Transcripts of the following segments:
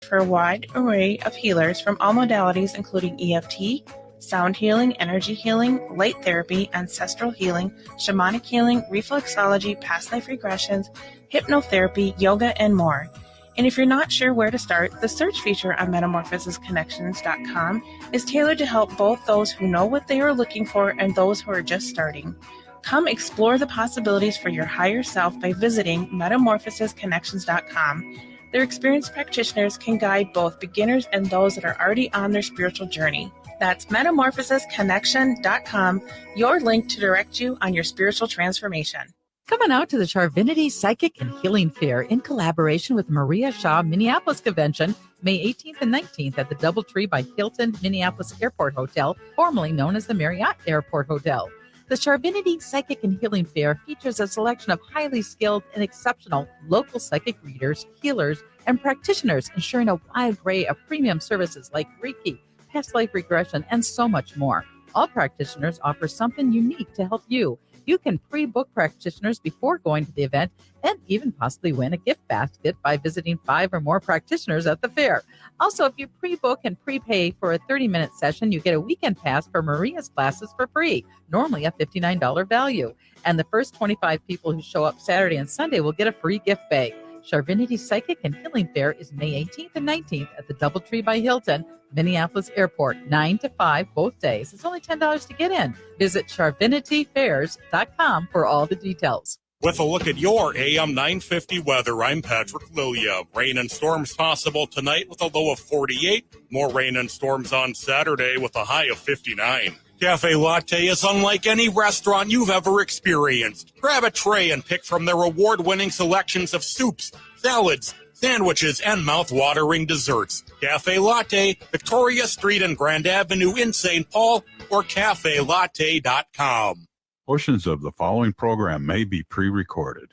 for a wide array of healers from all modalities, including EFT, sound healing, energy healing, light therapy, ancestral healing, shamanic healing, reflexology, past life regressions, hypnotherapy, yoga, and more. And if you're not sure where to start, the search feature on metamorphosisconnections.com is tailored to help both those who know what they are looking for and those who are just starting. Come explore the possibilities for your higher self by visiting metamorphosisconnections.com. Their experienced practitioners can guide both beginners and those that are already on their spiritual journey. That's metamorphosisconnection.com, your link to direct you on your spiritual transformation. Come on out to the Charvinity Psychic and Healing Fair in collaboration with Maria Shaw Minneapolis Convention, May 18th and 19th at the DoubleTree by Hilton Minneapolis Airport Hotel, formerly known as the Marriott Airport Hotel. The Charvinity Psychic and Healing Fair features a selection of highly skilled and exceptional local psychic readers, healers, and practitioners, ensuring a wide array of premium services like Reiki, past life regression, and so much more. All practitioners offer something unique to help you. You can pre-book practitioners before going to the event and even possibly win a gift basket by visiting 5 or more practitioners at the fair. Also, if you pre-book and prepay for a 30-minute session, you get a weekend pass for Maria's classes for free, normally a $59 value. And the first 25 people who show up Saturday and Sunday will get a free gift bag. Charvinity Psychic and Healing Fair is May 18th and 19th at the DoubleTree by Hilton, Minneapolis Airport, 9 to 5 both days. It's only $10 to get in. Visit charvinityfairs.com for all the details. With a look at your AM 950 weather, I'm Patrick Lilia. Rain and storms possible tonight with a low of 48. More rain and storms on Saturday with a high of 59. Cafe Latte is unlike any restaurant you've ever experienced. Grab a tray and pick from their award-winning selections of soups, salads, sandwiches, and mouth-watering desserts. Cafe Latte, Victoria Street and Grand Avenue in St. Paul, or cafelatte.com. Portions of the following program may be pre-recorded.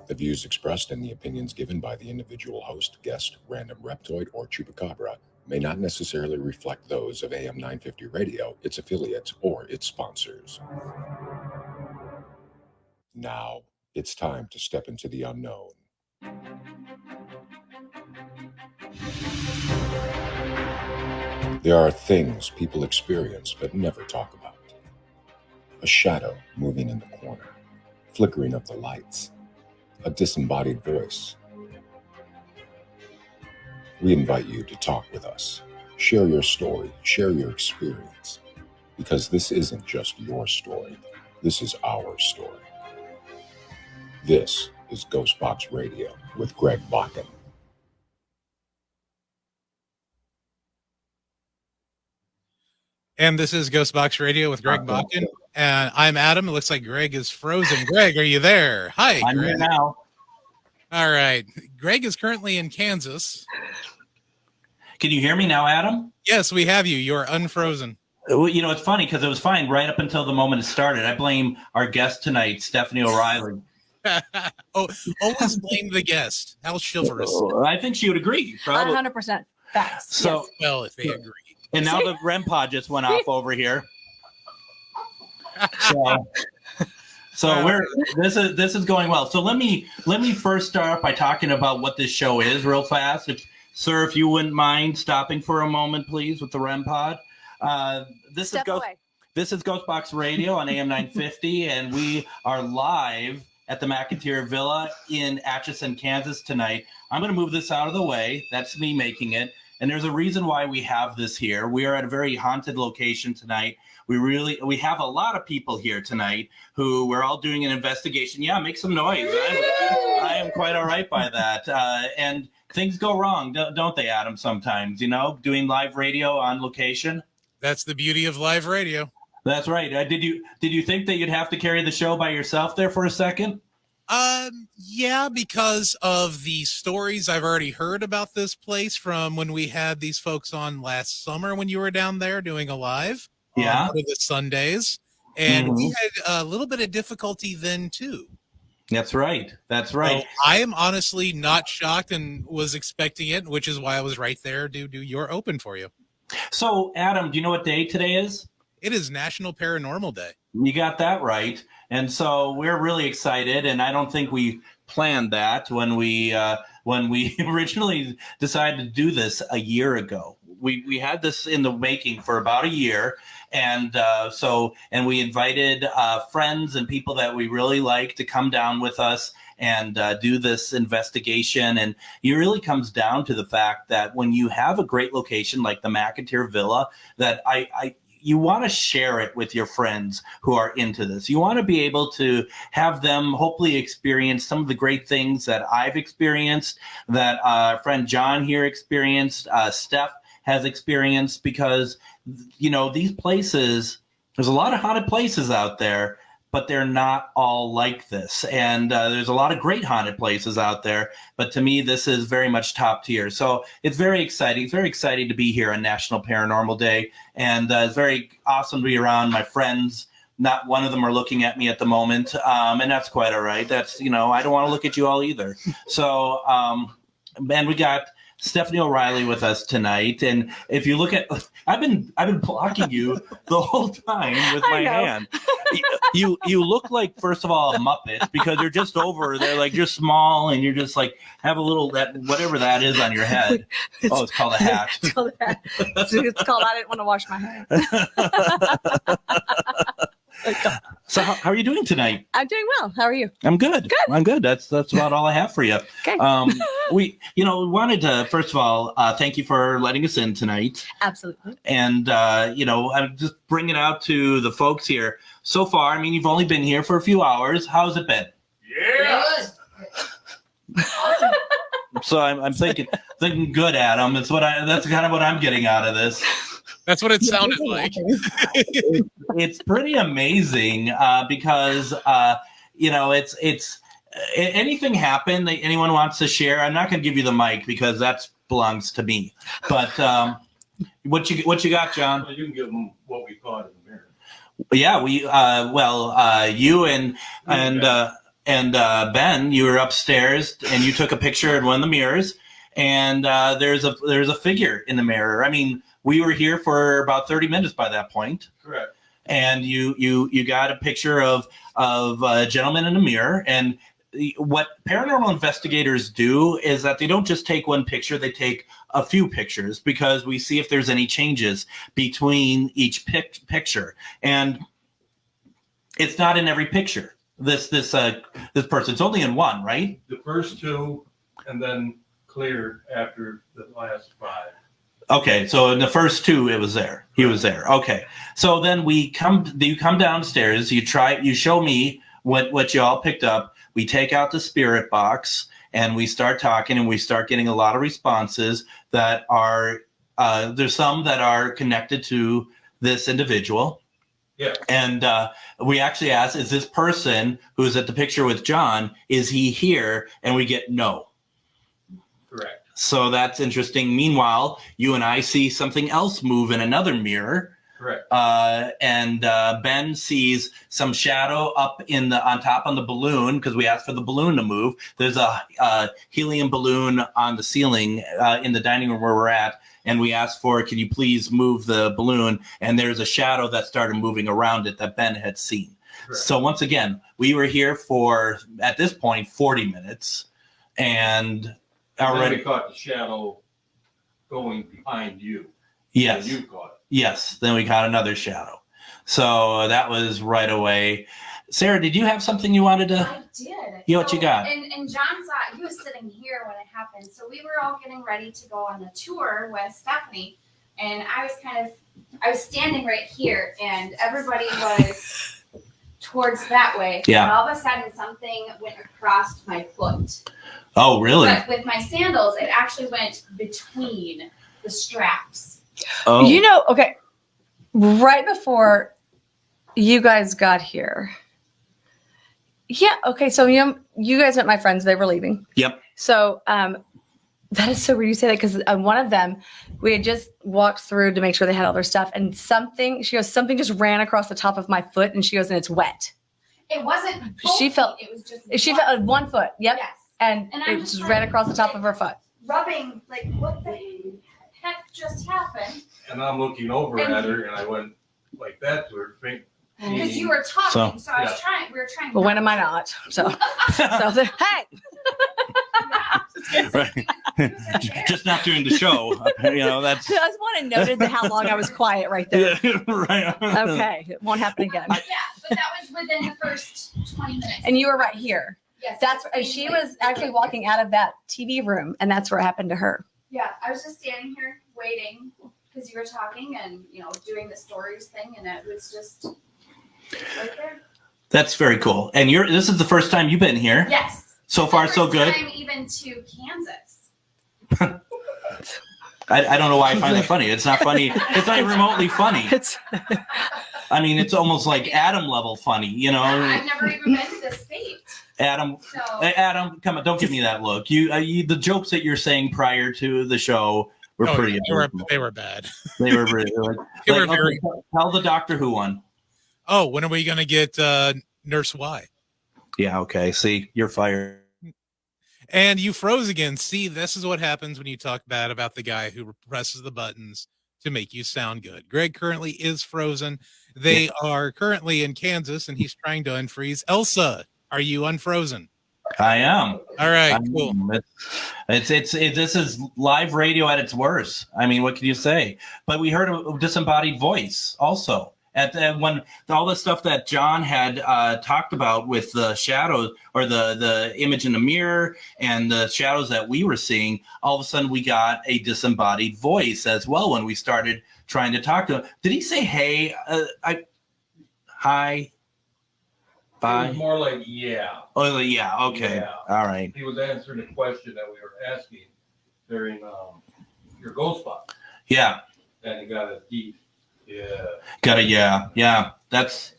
The views expressed and the opinions given by the individual host, guest, random reptoid, or chupacabra may not necessarily reflect those of AM 950 Radio, its affiliates, or its sponsors. Now, it's time to step into the unknown. There are things people experience but never talk about. A shadow moving in the corner, flickering of the lights, a disembodied voice. We invite you to talk with us. Share your story, share your experience, because this isn't just your story. This is our story. This is Ghostbox Radio with Greg Bakken. And this is Ghostbox Radio with Greg Bakken. And I'm Adam. It looks like Greg is frozen. Greg, are you there? Hi, I'm Greg. here now. All right. Greg is currently in Kansas. Can you hear me now, Adam? Yes, we have you. You're unfrozen. Well, you know, it's funny because it was fine right up until the moment it started. I blame our guest tonight, Stephanie O'Reilly. Always blame the guest. How chivalrous. I think she would agree. Probably. 100% facts. So, yes. Well, if they agree. And now the REM pod just went off over here. So this is going well. So let me first start off by talking about what this show is real fast. Sir, if you wouldn't mind stopping for a moment, please, with the REM pod. This is Ghostbox Radio on AM 950, and we are live at the McIntyre Villa in Atchison, Kansas tonight. I'm going to move this out of the way. That's me making it. And there's a reason why we have this here. We are at a very haunted location tonight. We have a lot of people here tonight who we're all doing an investigation. Yeah, make some noise. I am quite all right by that. And things go wrong, don't they, Adam, sometimes, you know, doing live radio on location? That's the beauty of live radio. That's right. Did you think that you'd have to carry the show by yourself there for a second? Yeah, because of the stories I've already heard about this place from when we had these folks on last summer when you were down there doing a live. Yeah. For the Sundays. And we had a little bit of difficulty then too. That's right. So I am honestly not shocked and was expecting it, which is why I was right there to do your open for you. So, Adam, do you know what day today is? It is National Paranormal Day. You got that right. And so we're really excited, and I don't think we planned that when we originally decided to do this a year ago. We had this in the making for about a year, and we invited friends and people that we really like to come down with us and do this investigation. And it really comes down to the fact that when you have a great location like the McAteer Villa, that you want to share it with your friends who are into this. You want to be able to have them hopefully experience some of the great things that I've experienced, that our friend John here experienced, Steph has experienced, because, these places, there's a lot of haunted places out there, but they're not all like this. And there's a lot of great haunted places out there, but to me, this is very much top tier. So it's very exciting. It's very exciting to be here on National Paranormal Day. And it's very awesome to be around my friends. Not one of them are looking at me at the moment. And that's quite all right. That's, I don't want to look at you all either. So, and we got Stephanie O'Reilly with us tonight. And if you look at, I've been blocking you the whole time with my hand. You look like, first of all, a Muppet, because you're just over there, like you're small and you're just like have a little, that whatever that is on your head. It's called a hat. It's called a hat. It's called I didn't want to wash my hands. So how are you doing tonight? I'm doing well. How are you? I'm good. Good. I'm good. That's about all I have for you. Okay. We wanted to, first of all, thank you for letting us in tonight. Absolutely. And, I'm just bringing it out to the folks here. So far, I mean, you've only been here for a few hours. How's it been? Yeah. Awesome. So I'm thinking good, Adam. That's kind of what I'm getting out of this. That's what it sounded like. It's pretty amazing because it's anything happen that anyone wants to share. I'm not going to give you the mic because that belongs to me. But what you got, John? Well, you can give them what we caught in the mirror. Yeah, you and Ben, you were upstairs and you took a picture in one of the mirrors, and there's a figure in the mirror. I mean, we were here for about 30 minutes by that point. Correct. And you got a picture of a gentleman in a mirror. And what paranormal investigators do is that they don't just take one picture, they take a few pictures, because we see if there's any changes between each picture. And it's not in every picture. This person, it's only in one, right? The first two, and then clear after the last 5. Okay, so in the first 2, it was there. He was there. Okay, so then you come downstairs. You show me what you all picked up. We take out the spirit box and we start talking, and we start getting a lot of responses that are there's some that are connected to this individual. Yeah. And we actually asked, is this person who's at the picture with John, is he here? And we get no. Correct. So that's interesting. Meanwhile, you and I see something else move in another mirror. Correct. And Ben sees some shadow up on top on the balloon, because we asked for the balloon to move. There's a helium balloon on the ceiling in the dining room where we're at. And we asked for, can you please move the balloon? And there's a shadow that started moving around it that Ben had seen. Correct. So once again, we were here for, at this point, 40 minutes. And already we caught the shadow going behind you. Yes. And you caught it. Yes. Then we got another shadow. So that was right away. Sarah, did you have something you wanted to? I did. What you got? And John saw, he was sitting here when it happened. So we were all getting ready to go on the tour with Stephanie. And I was standing right here, and everybody was towards that way. Yeah. And all of a sudden something went across my foot. Oh, really? But with my sandals, it actually went between the straps. Oh. Okay, right before you guys got here. Yeah, okay, so you guys met my friends. They were leaving. Yep. So that is so weird you say that, because one of them, we had just walked through to make sure they had all their stuff, and something just ran across the top of my foot, and she goes, and it's wet. It wasn't She felt- it was just She felt 1 foot. Yep. Yes. And And it I'm just just ran like- across the top of her foot. rubbing, like, what the heck just happened? And I'm looking over And- at her, and I went like that to her, because you were talking. So I was trying. We were trying. Well, when am I not? So hey. Right. Just not during the show. That's. I just want to noted how long I was quiet right there. Yeah, right. Okay, it won't happen again. Yeah, but that was within the first 20 minutes. And you were right here. Yes. She was actually walking out of that TV room, and that's where it happened to her. Yeah, I was just standing here waiting because you were talking and doing the stories thing, and it was just right there. That's very cool. And this is the first time you've been here. Yes. So far, so good. Time even to Kansas. I don't know why I find that funny. It's not funny. It's not remotely funny. I mean, it's almost like Adam level funny, I've never even been to the state. Adam, come on! Don't give me that look. You the jokes that you're saying prior to the show were pretty. They were bad. They were really. They were very. Tell the Doctor Who one. Oh, when are we gonna get Nurse Y? Yeah. Okay. See, you're fired. And you froze again. See, this is what happens when you talk bad about the guy who presses the buttons to make you sound good. Greg currently is frozen. They are currently in Kansas, and he's trying to unfreeze. Elsa, are you unfrozen? I am. All right, cool. This is live radio at its worst. I mean, what can you say? But we heard a disembodied voice also. When all the stuff that John had talked about with the shadows or the image in the mirror and the shadows that we were seeing, all of a sudden we got a disembodied voice as well when we started trying to talk to him. Did he say, hey, hi, bye? It was more like, yeah. Oh, yeah, okay. Yeah. All right. He was answering the question that we were asking during your Ghostbox. Yeah. And he got a deep. Yeah. Got it. Yeah. That's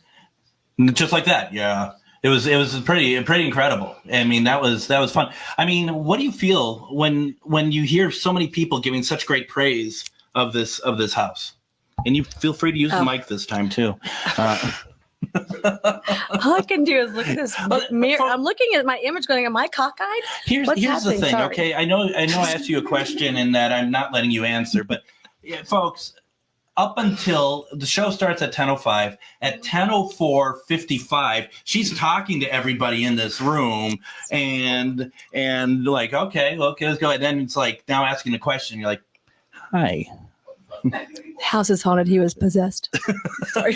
just like that. Yeah. It was pretty incredible. I mean, that was fun. I mean, what do you feel when you hear so many people giving such great praise of this house? And you feel free to use the mic this time too. All I can do is look at this mirror. I'm looking at my image going, am I cockeyed? Here's the thing. Sorry. Okay. I know I asked you a question and that I'm not letting you answer, but folks, up until the show starts at 10:05, at 10:04:55, she's talking to everybody in this room and like, okay, let's go. And then it's like now asking the question. You're like, hi. The house is haunted. He was possessed. Sorry.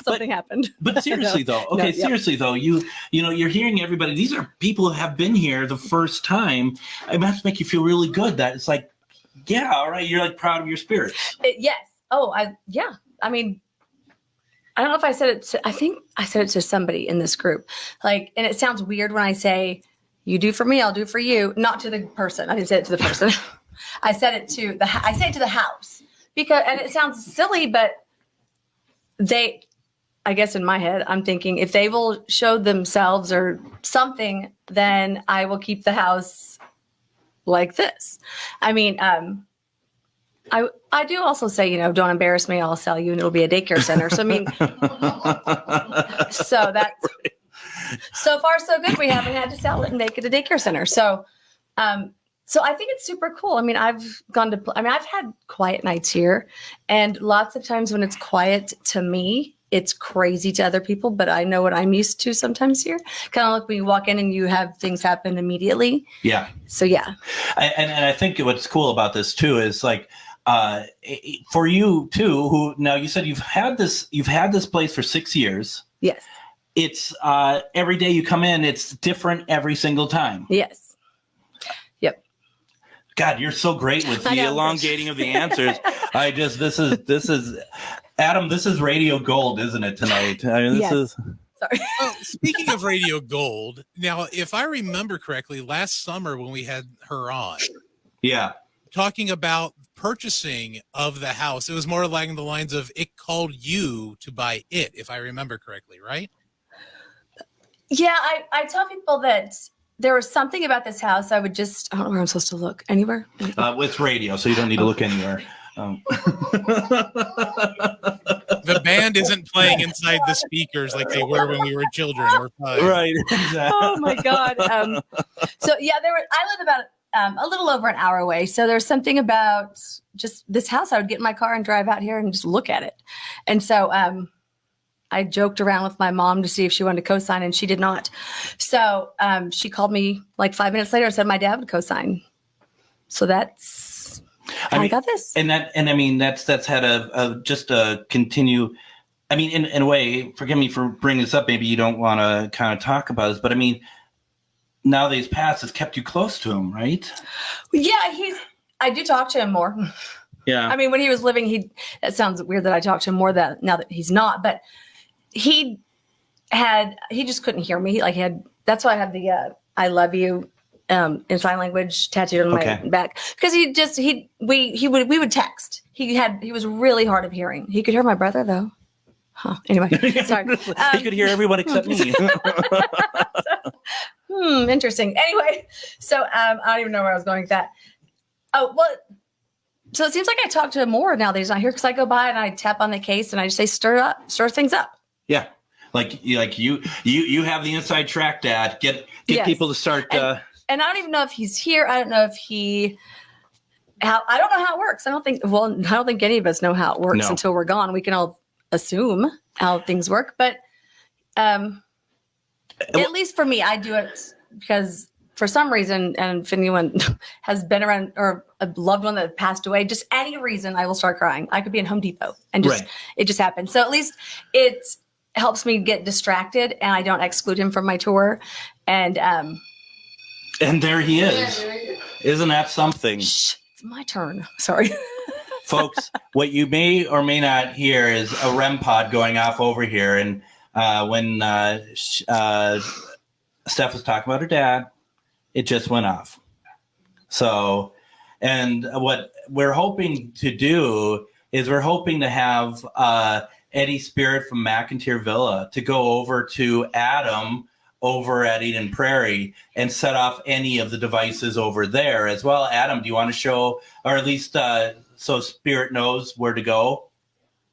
Something happened. But seriously though, seriously though, you're hearing everybody. These are people who have been here the first time. It must make you feel really good that it's like, yeah, all right. You're like proud of your spirits. Yes. Oh, yeah. I mean, I don't know if I said it. I think I said it to somebody in this group. Like, and it sounds weird when I say, "You do for me, I'll do for you." Not to the person. I didn't say it to the person. I said it to the house because, and it sounds silly, but I guess in my head, I'm thinking if they will show themselves or something, then I will keep the house like this. I mean, I do also say, don't embarrass me. I'll sell you, and it'll be a daycare center. So I mean, so that's so far so good. We haven't had to sell it and make it a daycare center. So, so I think it's super cool. I mean, I've had quiet nights here, and lots of times when it's quiet to me, it's crazy to other people, but I know what I'm used to sometimes here. Kind of like when you walk in and you have things happen immediately. Yeah. So yeah. And I think what's cool about this too is like for you too, who now you said you've had this place for 6 years. Yes. It's every day you come in, it's different every single time. Yes. Yep. God, you're so great with the elongating of the answers. This is Adam, this is radio gold, isn't it, tonight? I mean, this is. Sorry. Well, speaking of radio gold, now, if I remember correctly, last summer when we had her on, talking about purchasing of the house, it was more along the lines of it called you to buy it, if I remember correctly, right? Yeah, I tell people that there was something about this house. I don't know where I'm supposed to look. Anywhere? It's radio, so you don't need to look anywhere. The band isn't playing inside the speakers like they were when we were children or 5. Right. Exactly. Oh my God. So yeah, I live about a little over an hour away. So there's something about just this house. I would get in my car and drive out here and just look at it. And so I joked around with my mom to see if she wanted to co-sign, and she did not. So she called me like 5 minutes later and said my dad would co-sign. So that's how I got this. And I mean, that's had a continue. I mean, in a way, forgive me for bringing this up. Maybe you don't want to kind of talk about this, but I mean, now that he's passed, it's kept you close to him, right? Yeah, I do talk to him more. Yeah. I mean, when he was living, it sounds weird that I talk to him more now that he's not, but he just couldn't hear me. That's why I have the I love you in sign language tattooed on my back, because we would text. He was really hard of hearing. He could hear my brother though. Huh. Anyway, sorry. He could hear everyone except me. Interesting. Anyway, so I don't even know where I was going with that. Oh, well, so it seems like I talk to him more now that he's not here, because I go by and I tap on the case and I just say, stir things up. Yeah. Like you have the inside track, Dad. Get people to start. And I don't even know if he's here. I don't know if I don't know how it works. I don't think any of us know how it works until we're gone. We can all assume how things work, but at least for me, I do it because for some reason, and if anyone has been around or a loved one that passed away, just any reason, I will start crying. I could be in Home Depot and it just happens. So at least it helps me get distracted and I don't exclude him from my tour. And there he is. Isn't that something? Shh, it's my turn. Sorry. Folks, what you may or may not hear is a REM pod going off over here. And when Steph was talking about her dad, it just went off. So, and what we're hoping to do is we're hoping to have Eddie Spirit from McIntyre Villa to go over to Adam over at Eden Prairie and set off any of the devices over there as well. Adam, do you want to show, or at least so Spirit knows where to go?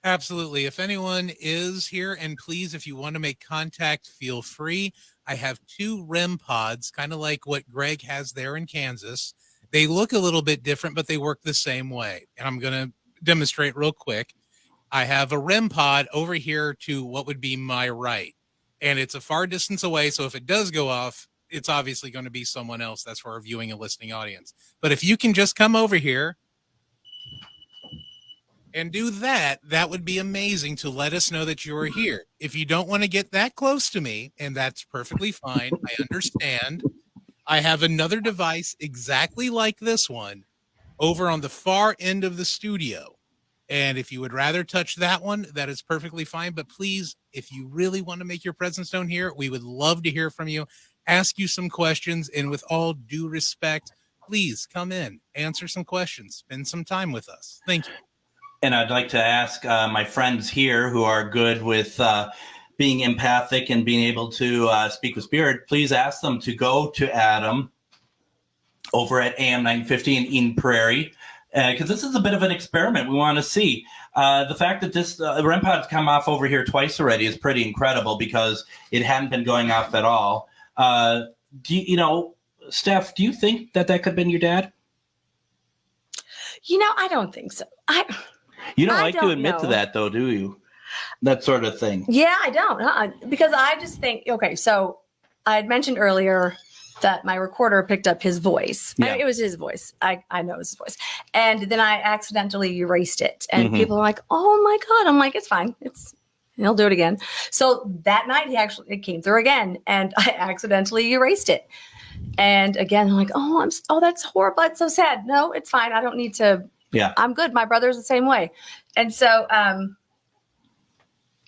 Absolutely. If anyone is here, and please, if you want to make contact, feel free. I have 2 REM pods, kind of like what Greg has there in Kansas. They look a little bit different, but they work the same way. And I'm going to demonstrate real quick. I have a REM pod over here to what would be my right. And it's a far distance away. So if it does go off, it's obviously going to be someone else. That's for our viewing and listening audience. But if you can just come over here and do that, that would be amazing to let us know that you're here. If you don't want to get that close to me, and that's perfectly fine, I understand. I have another device exactly like this one over on the far end of the studio. And if you would rather touch that one, that is perfectly fine. But please, if you really want to make your presence known here, we would love to hear from you, ask you some questions, and with all due respect, please come in, answer some questions, spend some time with us. Thank you. And I'd like to ask my friends here who are good with being empathic and being able to speak with Spirit, please ask them to go to Adam over at AM 950 in Eden Prairie, because this is a bit of an experiment we want to see. The fact that this REM pod's come off over here twice already is pretty incredible because it hadn't been going off at all. Steph, do you think that could have been your dad? I don't think so. You don't like to admit to that, though, do you? That sort of thing. Yeah, I don't. Because I just think, okay, so I had mentioned earlier that my recorder picked up his voice. Yeah. It was his voice. I know it was his voice. And then I accidentally erased it. And people are like, oh, my God. I'm like, it's fine. He'll do it again. So that night, it came through again. And I accidentally erased it. And again, I'm like, oh, that's horrible. It's so sad. No, it's fine. I don't need to. Yeah, I'm good. My brother's the same way. And so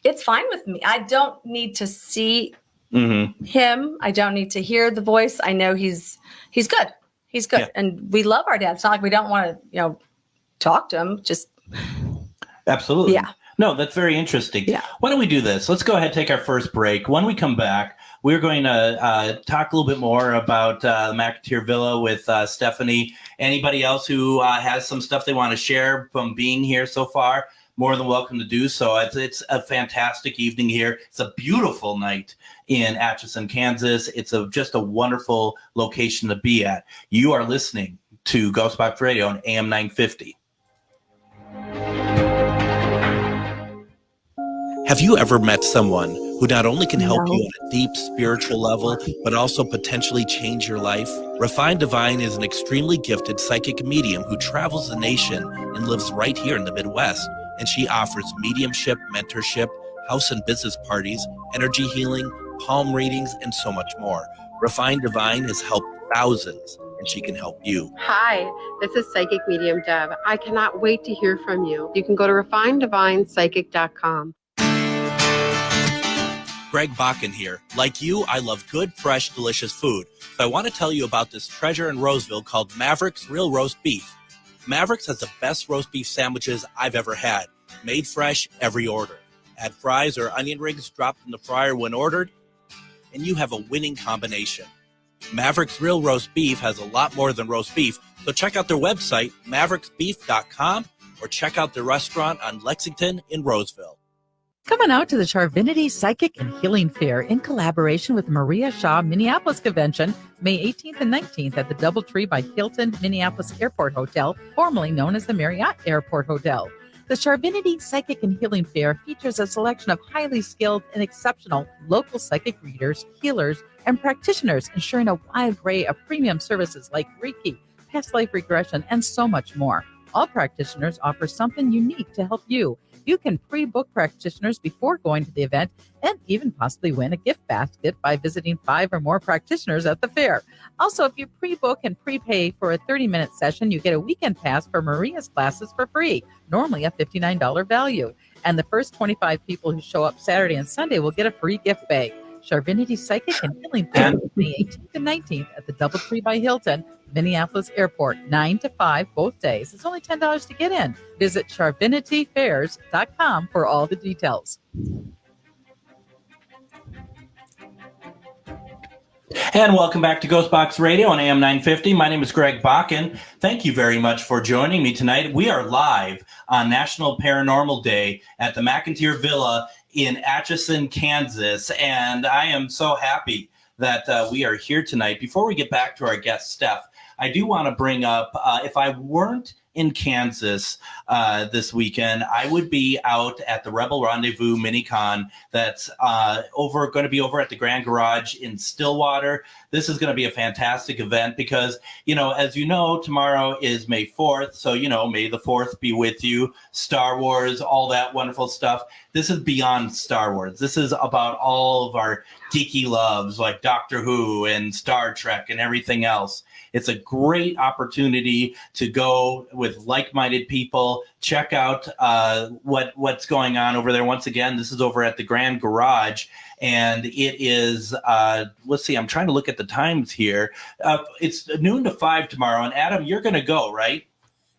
it's fine with me. I don't need to see him. I don't need to hear the voice. I know he's good. He's good. Yeah. And we love our dad. It's not like we don't want to, talk to him. Just absolutely. Yeah. No, that's very interesting. Yeah. Why don't we do this? Let's go ahead and take our first break. When we come back, we're going to talk a little bit more about the McIntyre Villa with Stephanie. Anybody else who has some stuff they want to share from being here so far, more than welcome to do so. It's a fantastic evening here. It's a beautiful night in Atchison, Kansas. It's just a wonderful location to be at. You are listening to Ghostbox Radio on AM 950. Have you ever met someone who not only can help you on a deep spiritual level, but also potentially change your life? Refined Divine is an extremely gifted psychic medium who travels the nation and lives right here in the Midwest. And she offers mediumship, mentorship, house and business parties, energy healing, palm readings, and so much more. Refined Divine has helped thousands, and she can help you. Hi, this is Psychic Medium Deb. I cannot wait to hear from you. You can go to refineddivinepsychic.com. Greg Bakken here. Like you, I love good, fresh, delicious food. So I want to tell you about this treasure in Roseville called Maverick's Real Roast Beef. Maverick's has the best roast beef sandwiches I've ever had. Made fresh, every order. Add fries or onion rings dropped in the fryer when ordered, and you have a winning combination. Maverick's Real Roast Beef has a lot more than roast beef, so check out their website, mavericksbeef.com, or check out their restaurant on Lexington in Roseville. Coming out to the Charvinity Psychic and Healing Fair in collaboration with Maria Shaw Minneapolis Convention, May 18th and 19th at the DoubleTree by Hilton Minneapolis Airport Hotel, formerly known as the Marriott Airport Hotel. The Charvinity Psychic and Healing Fair features a selection of highly skilled and exceptional local psychic readers, healers, and practitioners, ensuring a wide array of premium services like Reiki, past life regression, and so much more. All practitioners offer something unique to help you. You can pre-book practitioners before going to the event and even possibly win a gift basket by visiting 5 or more practitioners at the fair. Also, if you pre-book and prepay for a 30-minute session, you get a weekend pass for Maria's classes for free, normally a $59 value. And the first 25 people who show up Saturday and Sunday will get a free gift bag. Charvinity Psychic and Healing Fair, May 18th and 19th at the DoubleTree by Hilton, Minneapolis Airport, 9 to 5 both days. It's only $10 to get in. Visit charvinityfairs.com for all the details. And welcome back to Ghostbox Radio on AM 950. My name is Greg Bakken. Thank you very much for joining me tonight. We are live on National Paranormal Day at the McIntyre Villa in Atchison, Kansas. And I am so happy that we are here tonight. Before we get back to our guest, Steph, I do want to bring up, if I weren't in Kansas this weekend, I would be out at the Rebel Rendezvous Mini-Con that's going to be over at the Grand Garage in Stillwater. This is going to be a fantastic event because, as you know, tomorrow is May 4th. So, May the 4th be with you. Star Wars, all that wonderful stuff. This is beyond Star Wars. This is about all of our geeky loves like Doctor Who and Star Trek and everything else. It's a great opportunity to go with like-minded people, check out what's going on over there. Once again, this is over at the Grand Garage, and it is, let's see, I'm trying to look at the times here. It's noon to 5 tomorrow, and Adam, you're going to go, right?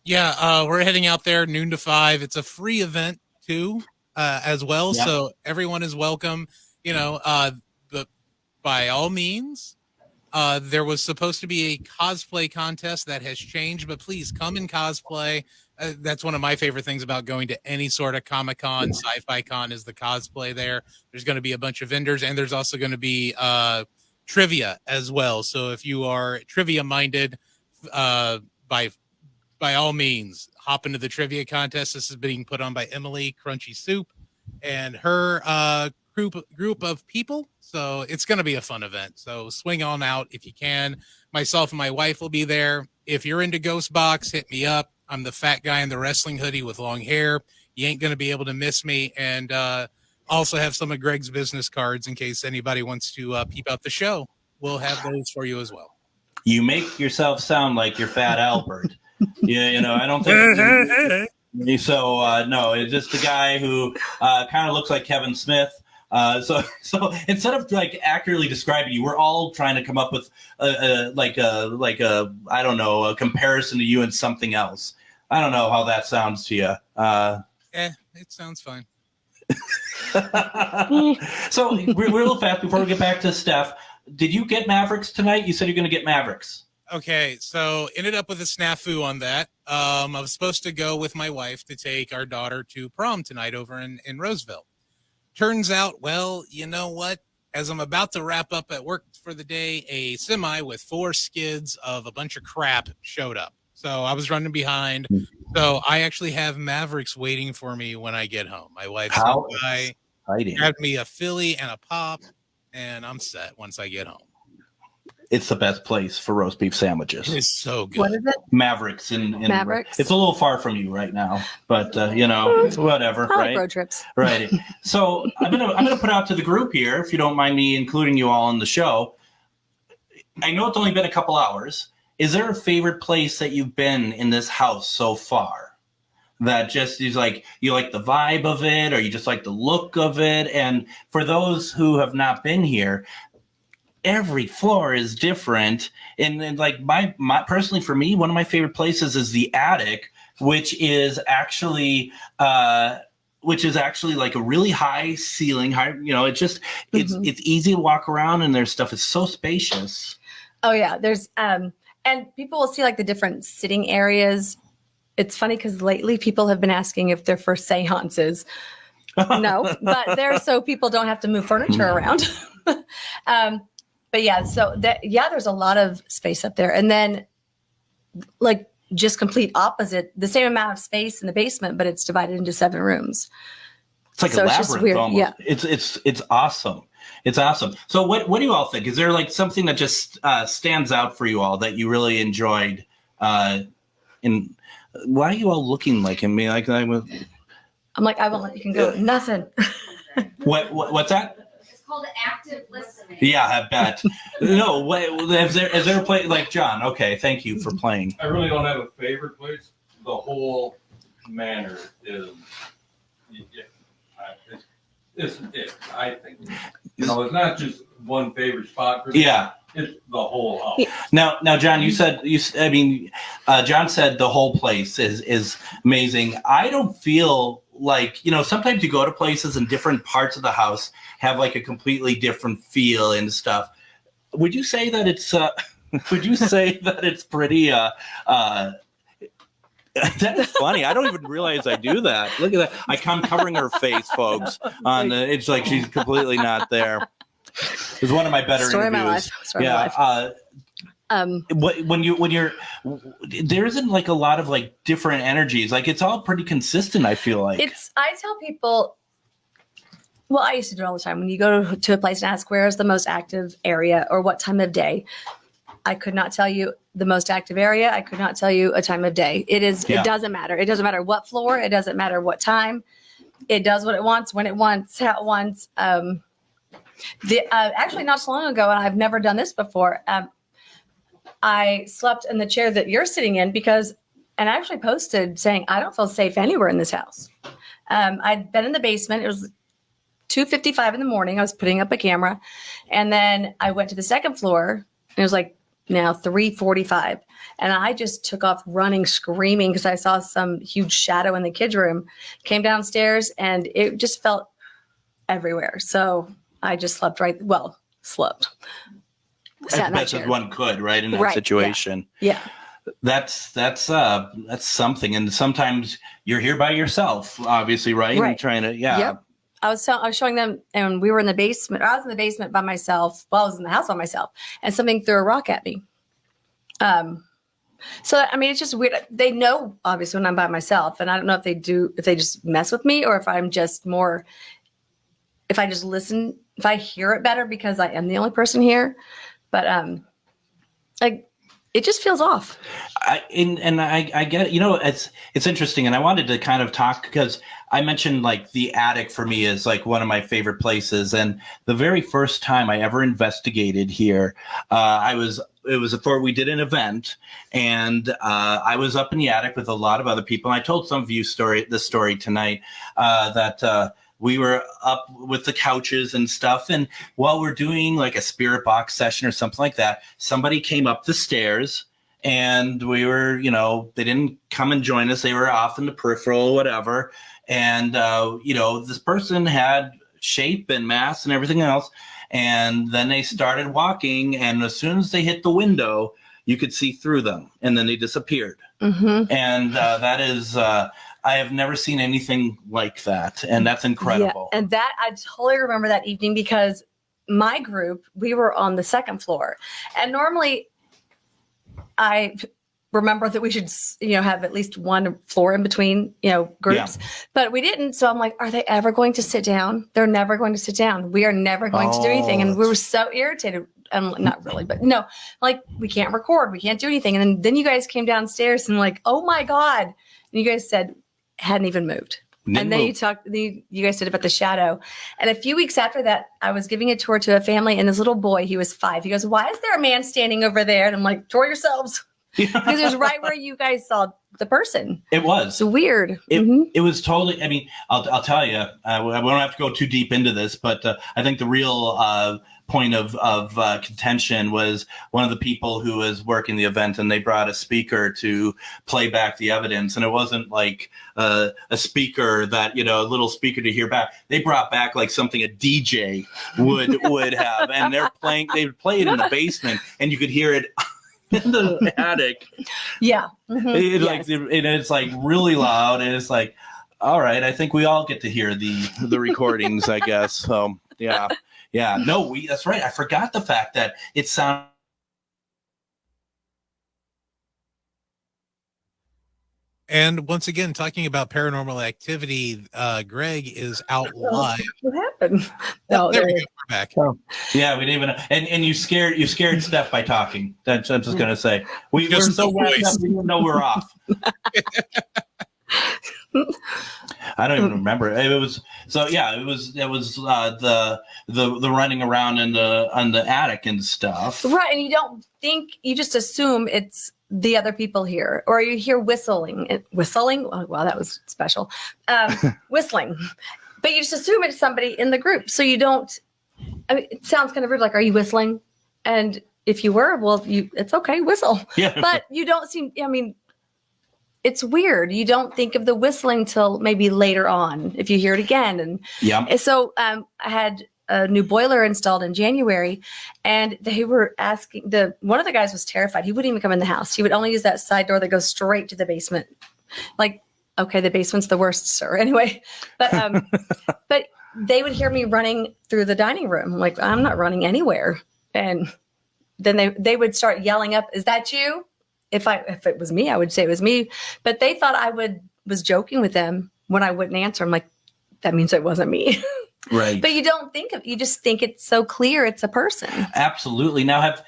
Yeah, we're heading out there noon to 5. It's a free event, too, as well, yep. So everyone is welcome. But by all means, there was supposed to be a cosplay contest that has changed, but please come in cosplay. That's one of my favorite things about going to any sort of Comic-Con, Sci-Fi Con is the cosplay there. There's going to be a bunch of vendors, and there's also going to be trivia as well. So if you are trivia-minded, by all means, hop into the trivia contest. This is being put on by Emily Crunchy Soup and her group of people. So it's going to be a fun event. So swing on out if you can. Myself and my wife will be there. If you're into Ghostbox, hit me up. I'm the fat guy in the wrestling hoodie with long hair. You ain't going to be able to miss me. And also have some of Greg's business cards in case anybody wants to peep out the show. We'll have those for you as well. You make yourself sound like you're Fat Albert. Yeah, I don't think. So no, it's just a guy who kind of looks like Kevin Smith. So instead of like accurately describing you, we're all trying to come up with a I don't know, a comparison to you and something else. I don't know how that sounds to you. It sounds fine. So real fast before we get back to Steph, did you get Mavericks tonight? You said you're going to get Mavericks. Okay, so ended up with a snafu on that. I was supposed to go with my wife to take our daughter to prom tonight over in Roseville. Turns out, well, you know what? As I'm about to wrap up at work for the day, a semi with 4 skids of a bunch of crap showed up. So I was running behind. So I actually have Mavericks waiting for me when I get home. My wife grabbed me a Philly and a pop, and I'm set once I get home. It's the best place for roast beef sandwiches. It's so good. What is it? Mavericks in Mavericks? It's a little far from you right now, but whatever, I like right? road trips. Right. So I'm gonna put out to the group here, if you don't mind me including you all on the show. I know it's only been a couple hours. Is there a favorite place that you've been in this house so far? That just is like, you like the vibe of it, or you just like the look of it? And for those who have not been here, every floor is different. And like my personally, for me, one of my favorite places is the attic, which is actually like a really high ceiling. It's easy to walk around, and their stuff is so spacious. Oh yeah, there's and people will see like the different sitting areas. It's funny because lately people have been asking if they're for seances. No, but they're so people don't have to move furniture around. But yeah, there's a lot of space up there. And then like just complete opposite, the same amount of space in the basement, but it's divided into 7 rooms. It's like a labyrinth almost. Yeah. It's awesome. It's awesome. So what do you all think? Is there like something that just stands out for you all that you really enjoyed? Why are you all looking like at me? Like I'm like, I won't let you go. Nothing. What's that? Called active listening. Yeah, I bet. No, is there a place like John? Okay, thank you for playing. I really don't have a favorite place. The whole manor is, I think. It's not just one favorite spot for me. Yeah. It's the whole house. Now, John, John said the whole place is amazing. I don't feel like, sometimes you go to places and different parts of the house have like a completely different feel and stuff. Would you say that it's pretty that is funny. I don't even realize I do that. Look at that. I'm covering her face, folks. It's like she's completely not there. It's one of my better Story interviews. Story of my life. When you're there isn't like a lot of like different energies. Like it's all pretty consistent, I feel like. I tell people, well, I used to do it all the time. When you go to a place and ask where is the most active area or what time of day, I could not tell you the most active area. I could not tell you a time of day. It doesn't matter. It doesn't matter what floor. It doesn't matter what time. It does what it wants, when it wants, how it wants. Actually, not so long ago, and I've never done this before, I slept in the chair that you're sitting in and I actually posted saying, I don't feel safe anywhere in this house. I'd been in the basement. It was 2:55 in the morning. I was putting up a camera, and then I went to the second floor, and it was like now 3:45, and I just took off running, screaming because I saw some huge shadow in the kids' room. Came downstairs, and it just felt everywhere. So I just slept slept. As best as one could, right, in that situation. Yeah. That's something. And sometimes you're here by yourself, obviously, right? Right. And trying to, Yep. I was showing them, and we were in the basement. I was in the basement by myself. Well, I was in the house by myself, and something threw a rock at me. So, it's just weird. They know, obviously, when I'm by myself, and I don't know if they just mess with me, or if I'm just more, if I just listen, if I hear it better because I am the only person here. But it just feels off. I get it. It's interesting, and I wanted to kind of talk because I mentioned like the attic for me is like one of my favorite places. And the very first time I ever investigated here, we did an event, and I was up in the attic with a lot of other people. And I told some of you this story tonight that. We were up with the couches and stuff. And while we're doing like a spirit box session or something like that, somebody came up the stairs, and we were, they didn't come and join us. They were off in the peripheral or whatever. And, this person had shape and mass and everything else. And then they started walking. And as soon as they hit the window, you could see through them, and then they disappeared. Mm-hmm. And that is, I have never seen anything like that, and that's incredible. Yeah, and that I totally remember that evening because my group, we were on the second floor, and normally I remember that we should, have at least one floor in between, groups, but we didn't. So I'm like, are they ever going to sit down? They're never going to sit down. We are never going to do anything. And we were so irritated. Not really, but no, like we can't record. We can't do anything. And then you guys came downstairs and like, oh my God. And you guys said, hadn't even moved. And then you guys said about the shadow. And a few weeks after that, I was giving a tour to a family and this little boy, he was 5. He goes, why is there a man standing over there? And I'm like, tour yourselves. Because it was right where you guys saw the person. It was. It's weird. It was totally, I mean, I'll tell you, we don't have to go too deep into this, but I think the real point of contention was one of the people who was working the event, and they brought a speaker to play back the evidence. And it wasn't like a speaker that, a little speaker to hear back. They brought back like something a DJ would have. And they would play it in the basement, and you could hear it in the attic. Yeah. Mm-hmm. It's like really loud, and it's like, all right, I think we all get to hear the recordings, I guess. So yeah. No, that's right. I forgot the fact that it sounded. And once again, talking about paranormal activity, Greg is out live. What happened? No, there we go. We're back. Oh. Yeah, we didn't even. And you scared Steph by talking. That's what I'm just gonna say. We were so wrapped up, we didn't know we're off. I don't even remember. It was the running around on the attic and stuff. Right, and you don't think, you just assume it's the other people here, or you hear whistling. Oh, wow, that was special. Whistling, but you just assume it's somebody in the group. So you don't. I mean, it sounds kind of weird. Like, are you whistling? And if you were, well, it's okay, whistle. Yeah. But you don't seem. I mean, it's weird. You don't think of the whistling till maybe later on if you hear it again. And so I had a new boiler installed in January, and they were asking, one of the guys was terrified. He wouldn't even come in the house. He would only use that side door that goes straight to the basement. Like, okay, the basement's the worst, sir. Anyway, but they would hear me running through the dining room. I'm like, I'm not running anywhere. And then they would start yelling up, is that you? If it was me, I would say it was me. But they thought I was joking with them when I wouldn't answer. I'm like, that means it wasn't me. Right. But you just think it's so clear it's a person. Absolutely. Now, have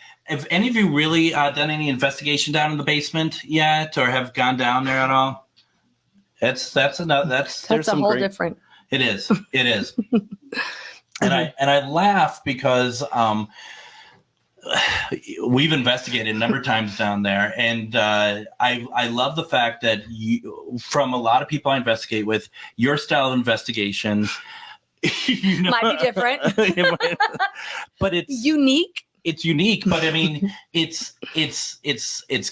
any of you really done any investigation down in the basement yet, or have gone down there at all? That's a whole different. It is. And I laugh because we've investigated a number of times down there, and I love the fact that from a lot of people I investigate with, your style of investigation might be different, but it's unique. It's unique, but I mean, it's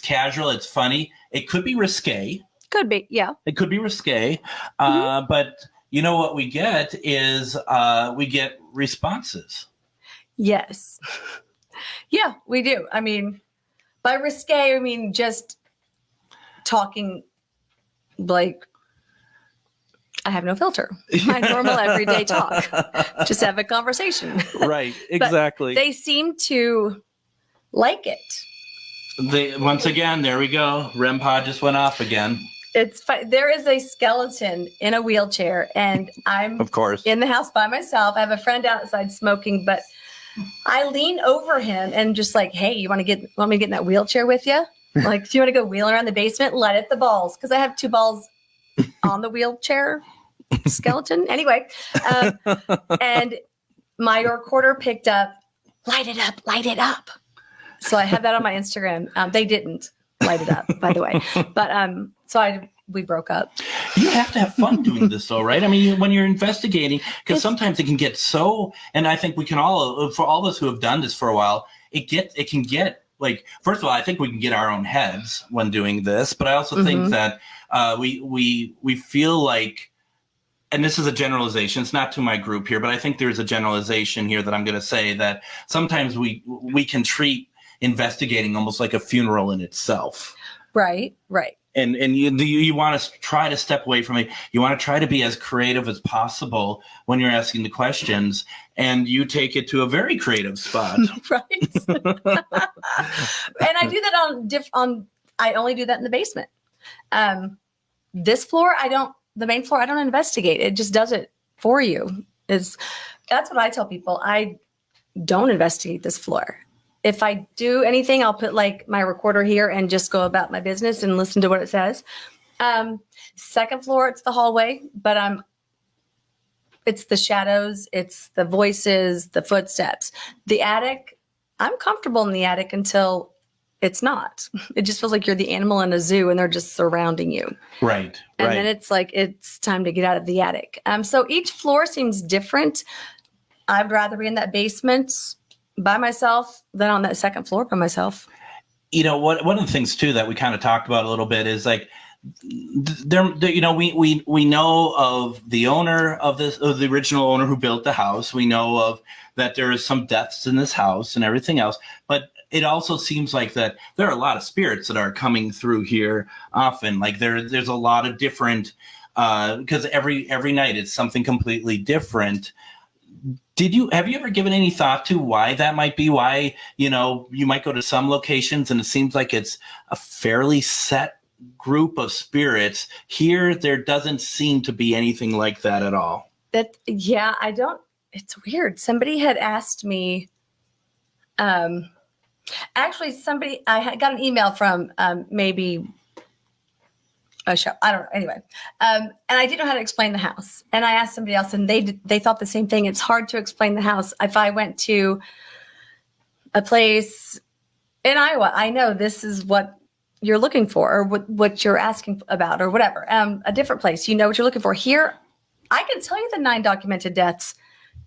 casual. It's funny. It could be risque. Could be, yeah. It could be risque, but you know what we get is we get responses. Yes. Yeah, we do. I mean, by risque, I mean just talking like I have no filter. My normal everyday talk. Just have a conversation. Right, exactly. But they seem to like it. Once again, there we go. REM pod just went off again. There is a skeleton in a wheelchair, and I'm of course in the house by myself. I have a friend outside smoking, but I lean over him and just like, hey, you want me to get in that wheelchair with you? Like, do you want to go wheel around the basement? Let it the balls, because I have 2 balls on the wheelchair skeleton. Anyway, and my recorder picked up, light it up. So I have that on my Instagram. They didn't light it up, by the way. But we broke up. You have to have fun doing this, though, right? I mean, when you're investigating, because sometimes it can get so, and I think we can all, for all of us who have done this for a while, it can get like, first of all, I think we can get our own heads when doing this, but I also think that we feel like, and this is a generalization, it's not to my group here, but I think there's a generalization here that I'm going to say, that sometimes we can treat investigating, almost like a funeral in itself. Right. And you want to try to step away from it. You want to try to be as creative as possible when you're asking the questions, and you take it to a very creative spot. Right. And I do that I only do that in the basement. This floor, the main floor, I don't investigate. It just does it for you. That's what I tell people. I don't investigate this floor. If I do anything, I'll put like my recorder here and just go about my business and listen to what it says. Second floor, it's the hallway, but it's the shadows, it's the voices, the footsteps. The attic, I'm comfortable in the attic until it's not. It just feels like you're the animal in a zoo and they're just surrounding you. Right. And then it's like, it's time to get out of the attic. So each floor seems different. I'd rather be in that basement by myself than on that second floor by myself. You know, one of the things too that we kind of talked about a little bit is like, we know of the owner of the original owner who built the house. We know of that there is some deaths in this house and everything else, but it also seems like that there are a lot of spirits that are coming through here often. Like there's a lot of different, because every night it's something completely different. Have you ever given any thought to why that might be? Why, you might go to some locations and it seems like it's a fairly set group of spirits. Here, there doesn't seem to be anything like that at all. It's weird. Somebody had asked me, actually I had got an email from maybe a show. I don't know. Anyway. And I didn't know how to explain the house. And I asked somebody else and they thought the same thing. It's hard to explain the house. If I went to a place in Iowa, I know this is what you're looking for or what you're asking about or whatever. A different place, you know what you're looking for. Here, I can tell you the 9 documented deaths.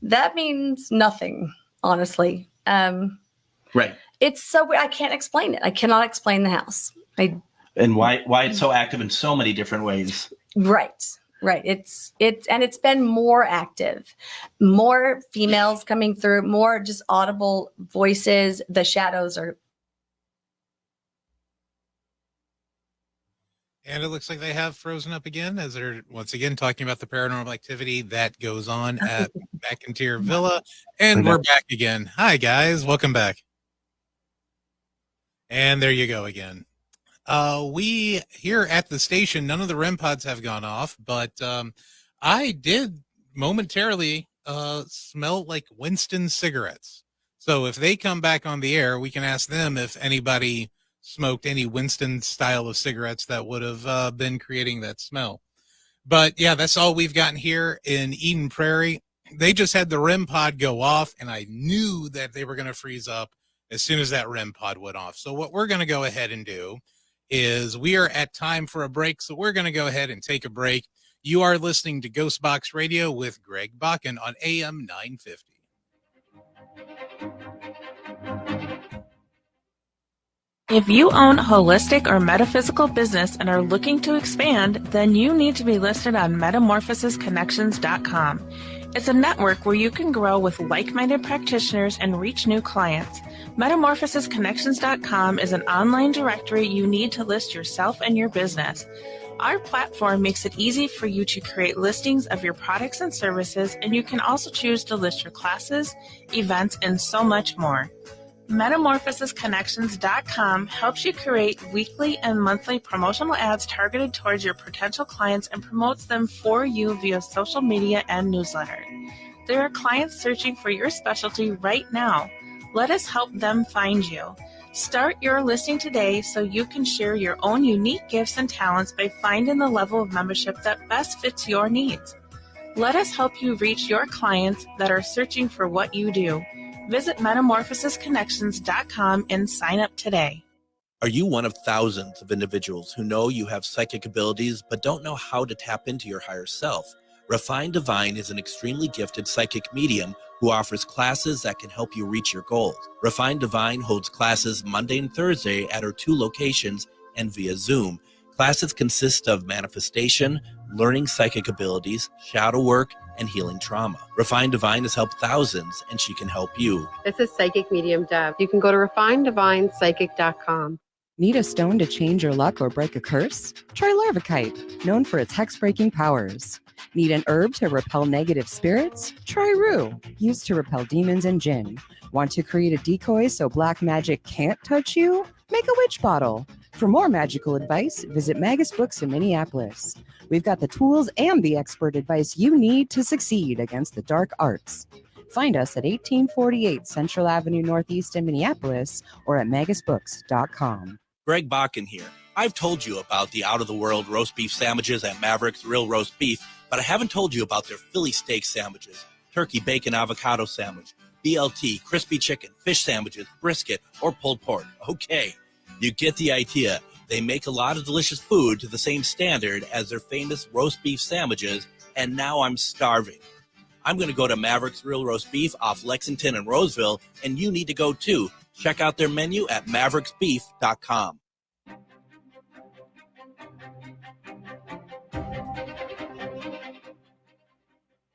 That means nothing, honestly. Right. It's so I can't explain it. I cannot explain the house. And why it's so active in so many different ways. Right. It's been more active, more females coming through, more just audible voices. The shadows are. And it looks like they have frozen up again as they're once again talking about the paranormal activity that goes on at McIntyre Villa. And we're back again. Hi, guys. Welcome back. And there you go again. We here at the station, none of the REM pods have gone off, but I did momentarily smell like Winston cigarettes. So if they come back on the air, we can ask them if anybody smoked any Winston style of cigarettes that would have been creating that smell. But yeah, that's all we've gotten here in Eden Prairie. They just had the REM pod go off, and I knew that they were going to freeze up as soon as that REM pod went off. So what we're going to go ahead and do is we are at time for a break. So we're going to go ahead and take a break. You are listening to Ghostbox Radio with Greg Bakken on AM 950. If you own a holistic or metaphysical business and are looking to expand, then you need to be listed on metamorphosisconnections.com. It's a network where you can grow with like-minded practitioners and reach new clients. Metamorphosisconnections.com is an online directory you need to list yourself and your business. Our platform makes it easy for you to create listings of your products and services, and you can also choose to list your classes, events, and so much more. Metamorphosisconnections.com helps you create weekly and monthly promotional ads targeted towards your potential clients and promotes them for you via social media and newsletter. There are clients searching for your specialty right now. Let us help them find you. Start your listing today so you can share your own unique gifts and talents by finding the level of membership that best fits your needs. Let us help you reach your clients that are searching for what you do. Visit metamorphosisconnections.com and sign up today. Are you one of thousands of individuals who know you have psychic abilities but don't know how to tap into your higher self? Refined Divine is an extremely gifted psychic medium who offers classes that can help you reach your goals. Refined Divine holds classes Monday and Thursday at her 2 locations and via Zoom. Classes consist of manifestation, learning psychic abilities, shadow work, and healing trauma. Refined Divine has helped thousands, and she can help you. This is Psychic Medium Deb. You can go to refineddivinepsychic.com. Need a stone to change your luck or break a curse? Try larvikite, known for its hex-breaking powers. Need an herb to repel negative spirits? Try rue, used to repel demons and jinn. Want to create a decoy so black magic can't touch you? Make a witch bottle. For more magical advice, visit Magus Books in Minneapolis. We've got the tools and the expert advice you need to succeed against the dark arts. Find us at 1848 Central Avenue Northeast in Minneapolis or at magusbooks.com. Greg Bakken here. I've told you about the out-of-the-world roast beef sandwiches at Maverick's Real Roast Beef, but I haven't told you about their Philly steak sandwiches, turkey bacon avocado sandwich, BLT, crispy chicken, fish sandwiches, brisket, or pulled pork. Okay, you get the idea. They make a lot of delicious food to the same standard as their famous roast beef sandwiches, and now I'm starving. I'm going to go to Maverick's Real Roast Beef off Lexington and Roseville, and you need to go too. Check out their menu at mavericksbeef.com.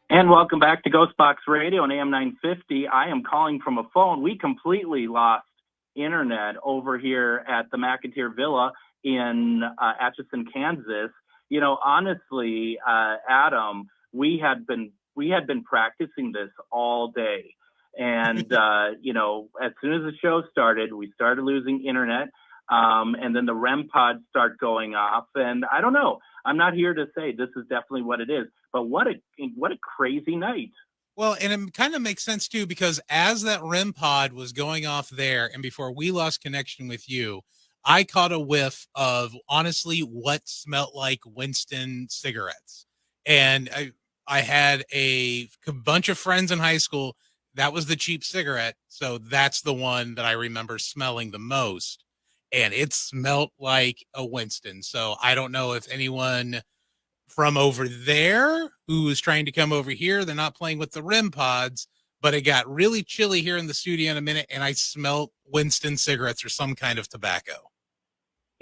And welcome back to Ghostbox Radio on AM 950. I am calling from a phone. We completely lost internet over here at the McIntyre Villa in Atchison, Kansas. You know, honestly, Adam, we had been practicing this all day. And, you know, as soon as the show started, we started losing internet. And then the REM pods start going off. And I don't know. I'm not here to say this is definitely what it is. But what a crazy night. Well, and it kind of makes sense, too, because as that REM pod was going off there and before we lost connection with you, I caught a whiff of, honestly, what smelled like Winston cigarettes. And I had a bunch of friends in high school. That was the cheap cigarette. So that's the one that I remember smelling the most. And it smelled like a Winston. So I don't know if anyone from over there who is trying to come over here, they're not playing with the REM pods, but it got really chilly here in the studio in a minute, and I smelled Winston cigarettes or some kind of tobacco.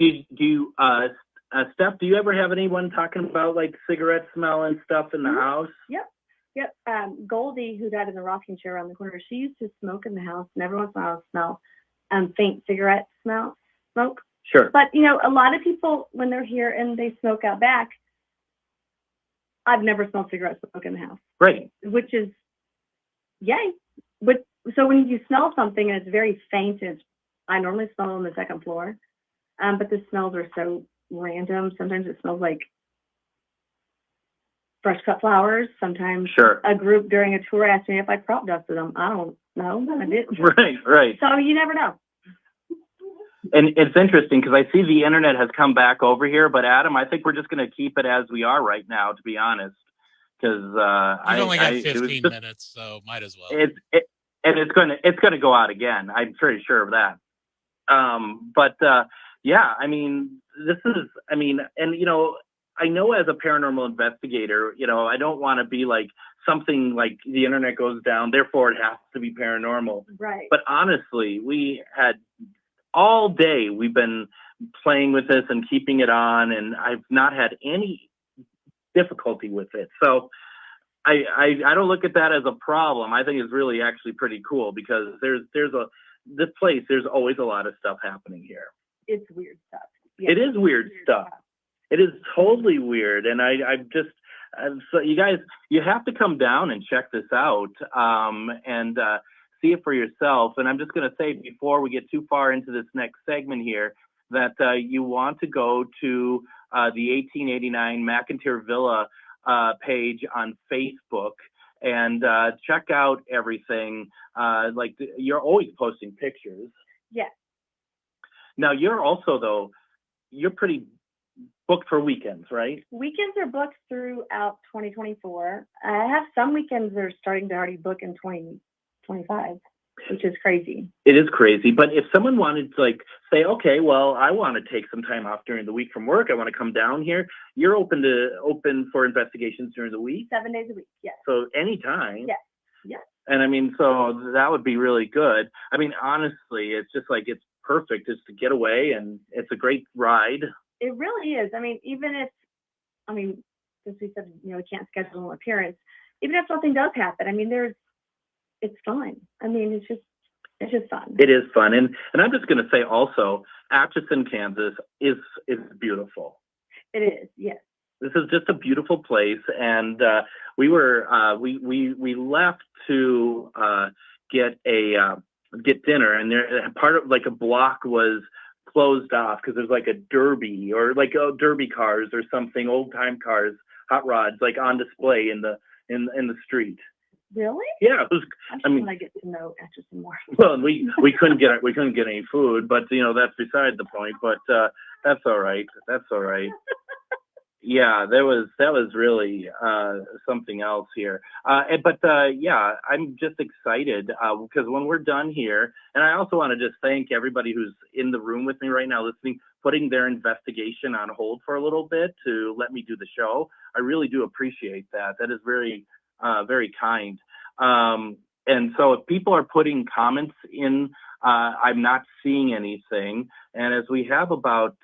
Steph, do you ever have anyone talking about like cigarette smell and stuff in the house? Yep. Goldie, who died in the rocking chair around the corner, she used to smoke in the house, and every once in a while smell faint cigarette smoke. Sure. But, you know, a lot of people, when they're here and they smoke out back, I've never smelled cigarette smoke in the house. Right. Which is, yay. But so when you smell something and it's very faint, I normally smell on the second floor, but the smells are so random. Sometimes it smells like fresh cut flowers. Sometimes a group during a tour asked me if I crop dusted them. I don't know. I didn't. Right. So you never know. And it's interesting because I see the internet has come back over here, but Adam, I think we're just going to keep it as we are right now, to be honest. Because I've only got 15 minutes, so might as well. It's going to go out again. I'm pretty sure of that. Yeah, I mean, and you know, I know as a paranormal investigator, you know, I don't want to be like something like the internet goes down, therefore it has to be paranormal. Right. But honestly, we had all day we've been playing with this and keeping it on, and I've not had any difficulty with it. So I don't look at that as a problem. I think it's really actually pretty cool because there's always a lot of stuff happening here. It's weird stuff. Yeah, it is weird stuff. It is totally weird. And so you guys, you have to come down and check this out and see it for yourself. And I'm just going to say before we get too far into this next segment here that you want to go to the 1889 McIntyre Villa page on Facebook and check out everything. You're always posting pictures. Yes. Now you're also, though, you're pretty booked for weekends, right? Weekends are booked throughout 2024. I have some weekends that are starting to already book in 2025, which is crazy. It is crazy. But if someone wanted to say, okay, well, I want to take some time off during the week from work, I want to come down here, you're open for investigations during the week? 7 days a week, yes. So anytime. Yes. And I mean, so that would be really good. I mean, honestly, it's just like, it's perfect just to get away, and it's a great ride. It really is. I mean, since we said, we can't schedule an appearance, even if something does happen, I mean, it's fun. I mean, it's just fun. It is fun. And I'm just going to say also, Atchison, Kansas is beautiful. It is, yes. This is just a beautiful place. And we left to get dinner, and there part of like a block was closed off because there's like a derby or like derby cars or something, old time cars, hot rods, like on display in the street. Really? Yeah, I mean, I get to know Atchison more. Well, we couldn't get any food, but that's beside the point. But that's all right. That's all right. Yeah, that was really something else here. But I'm just excited because when we're done here, and I also want to just thank everybody who's in the room with me right now listening, putting their investigation on hold for a little bit to let me do the show. I really do appreciate that. That is very, very kind. And so if people are putting comments in, I'm not seeing anything. And as we have about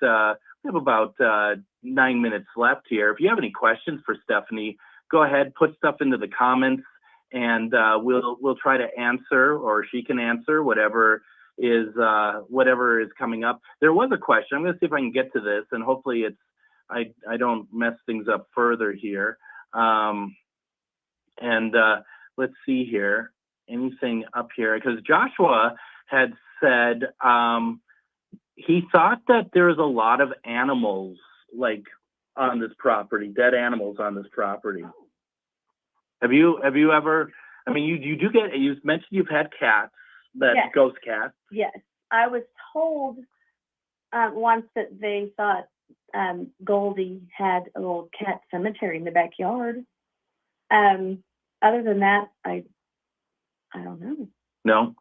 9 minutes left here. If you have any questions for Stephanie, go ahead, put stuff into the comments, and we'll try to answer, or she can answer whatever is coming up. There was a question. I'm going to see if I can get to this, and hopefully I don't mess things up further here. Let's see here. Anything up here? Because Joshua had said he thought that there was a lot of animals like on this property, dead animals on this property. Have you ever, I mean, you mentioned you've had cats, Yes. Ghost cats. Yes. I was told once that they thought Goldie had a little cat cemetery in the backyard. Other than that, I don't know. No?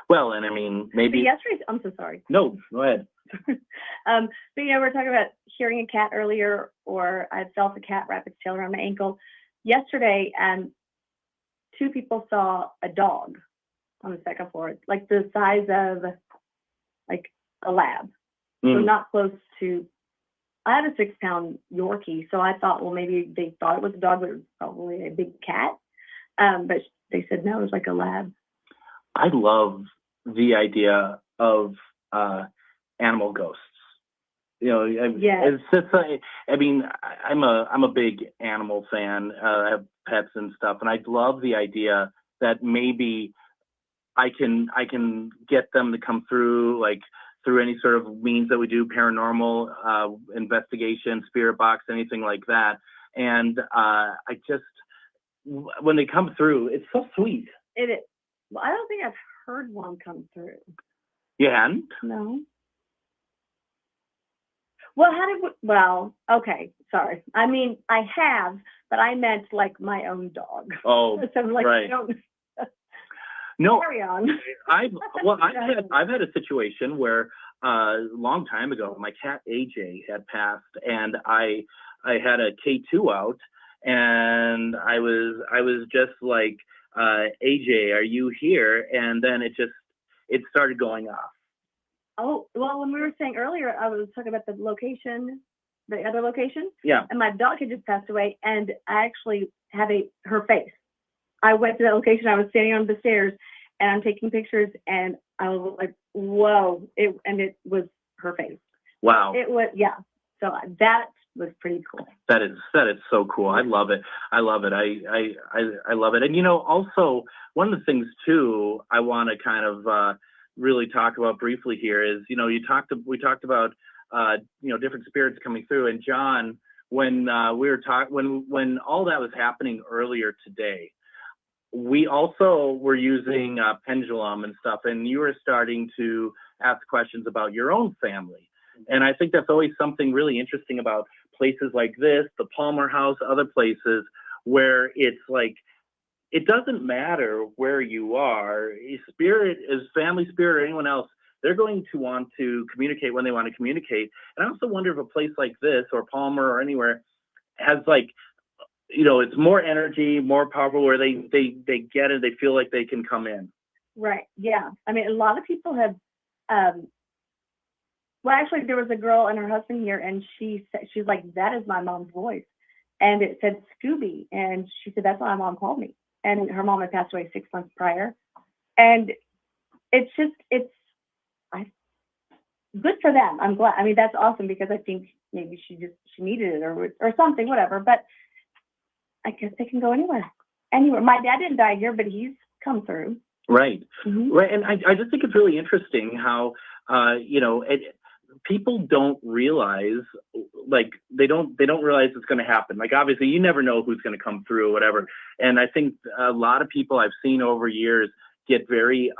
Well, and I mean, maybe. Yesterday, I'm so sorry. No, go ahead. But we're talking about hearing a cat earlier, or I felt a cat wrap its tail around my ankle. Yesterday, 2 people saw a dog on the second floor, like the size of like a lab. So not close to. I had a 6-pound Yorkie, so I thought, well, maybe they thought it was a dog, but it was probably a big cat. But they said no, it was like a lab. I love the idea of animal ghosts. It's just I mean, I'm a big animal fan. I have pets and stuff, and I love the idea that maybe I can get them to come through, like through any sort of means that we do, paranormal investigation, spirit box, anything like that. And I just, when they come through, it's so sweet. It is. Well, I don't think I've heard one come through. You hadn't? No. Well, okay, sorry. I mean, I have, but I meant like my own dog. Oh, so like, right. No, carry on. I've had a situation where a long time ago, my cat AJ had passed, and I had a K2 out, and I was just like, AJ, are you here? And then it started going off. Oh, well, when we were saying earlier, I was talking about the location, the other location. Yeah. And my dog had just passed away, and I actually have her face. I went to that location. I was standing on the stairs, and I'm taking pictures, and I was like, whoa. It was her face. Wow. It was, yeah. So that was pretty cool. That is so cool. I love it. I love it. I love it. And, also one of the things too, I want to kind of really talk about briefly here is, we talked about, different spirits coming through. And John, when we were when all that was happening earlier today, we also were using pendulum and stuff, and you were starting to ask questions about your own family. And I think that's always something really interesting about places like this, the Palmer House, other places where it's like, it doesn't matter where you are, spirit is family spirit or anyone else, they're going to want to communicate when they want to communicate. And I also wonder if a place like this or Palmer or anywhere has like, it's more energy, more powerful, where they get it, they feel like they can come in. Right. Yeah. I mean, a lot of people have, well, actually, there was a girl and her husband here, and she's like, that is my mom's voice. and it said Scooby. And she said, that's why my mom called me. And her mom had passed away 6 months prior. And it's good for them. I'm glad. I mean, that's awesome, because I think maybe she needed it or something, whatever. But I guess they can go anywhere. My dad didn't die here, but he's come through. Right. Mm-hmm. Right. And I just think it's really interesting how, people don't realize, like, they don't realize it's going to happen. Like, obviously you never know who's going to come through or whatever. And I think a lot of people I've seen over years get very,